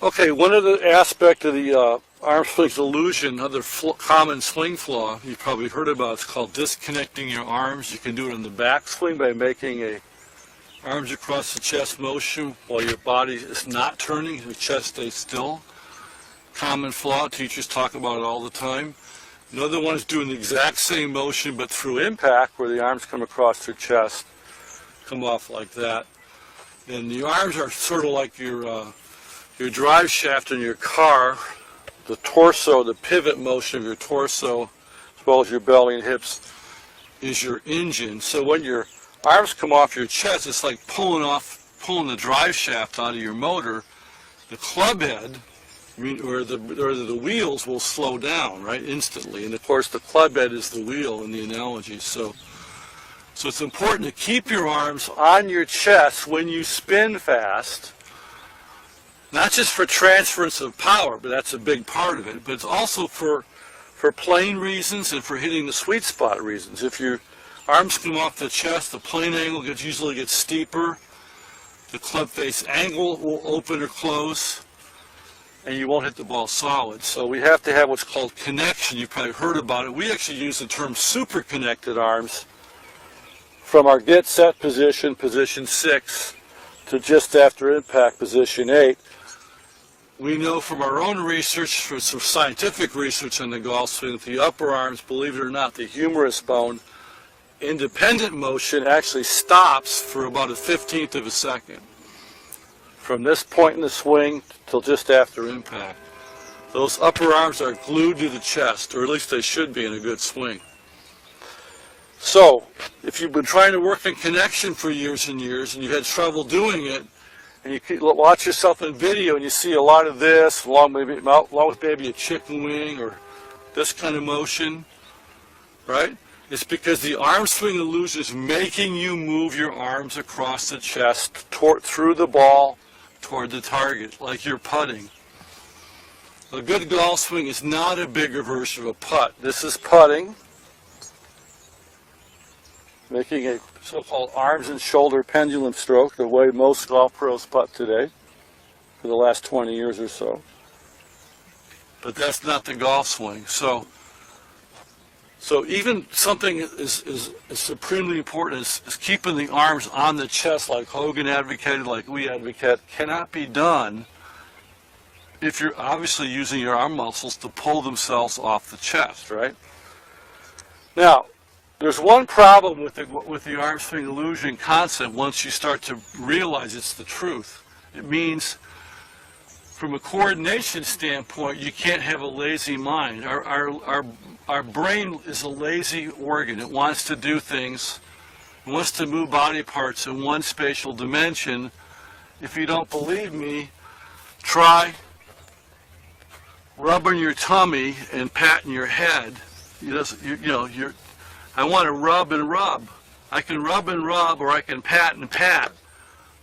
Okay, one of the aspects of the arm swing's illusion, another common swing flaw you've probably heard about, it's called disconnecting your arms. You can do it in the back swing by making a arms across the chest motion while your body is not turning, your chest stays still. Common flaw, teachers talk about it all the time. Another one is doing the exact same motion but through impact, where the arms come across your chest, come off like that. And the arms are sort of like your drive shaft in your car. The torso, the pivot motion of your torso, as well as your belly and hips, is your engine. So when your arms come off your chest, it's like pulling the drive shaft out of your motor. The club head, or the wheels, will slow down, right, instantly. And of course, the club head is the wheel in the analogy. So it's important to keep your arms on your chest when you spin fast. Not just for transference of power, but that's a big part of it, but it's also for plane reasons and for hitting the sweet spot reasons. If your arms come off the chest, the plane angle usually gets steeper, the club face angle will open or close, and you won't hit the ball solid. So we have to have what's called connection. You've probably heard about it. We actually use the term super connected arms from our get set position, position 6, to just after impact, position 8. We know from our own research, from some scientific research on the golf swing, that the upper arms, believe it or not, the humerus bone, independent motion actually stops for about 1/15 of a second. From this point in the swing till just after impact. Those upper arms are glued to the chest, or at least they should be in a good swing. So, if you've been trying to work in connection for years and years, and you've had trouble doing it, and you watch yourself in video and you see a lot of this, along with maybe a chicken wing or this kind of motion, right? It's because the arm swing illusion is making you move your arms across the chest through the ball toward the target, like you're putting. A good golf swing is not a bigger version of a putt. This is putting, making a so-called arms and shoulder pendulum stroke, the way most golf pros putt today for the last 20 years or so. But that's not the golf swing. So even something is supremely important is keeping the arms on the chest, like Hogan advocated, like we advocate, cannot be done if you're obviously using your arm muscles to pull themselves off the chest, right? Now, there's one problem with the arm swing illusion concept once you start to realize it's the truth. It means, from a coordination standpoint, you can't have a lazy mind. Our brain is a lazy organ. It wants to do things. It wants to move body parts in one spatial dimension. If you don't believe me, try rubbing your tummy and patting your head. I want to rub and rub. I can rub and rub, or I can pat and pat.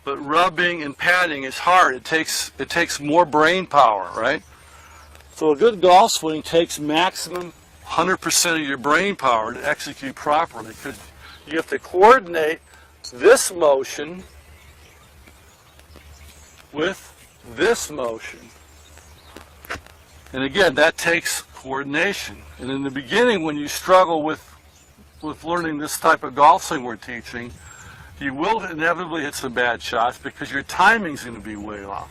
But rubbing and patting is hard. It takes more brain power, right? So a good golf swing takes maximum 100% of your brain power to execute properly, because you have to coordinate this motion with this motion. And again, that takes coordination. And in the beginning, when you struggle with learning this type of golf swing we're teaching, you will inevitably hit some bad shots because your timing's going to be way off.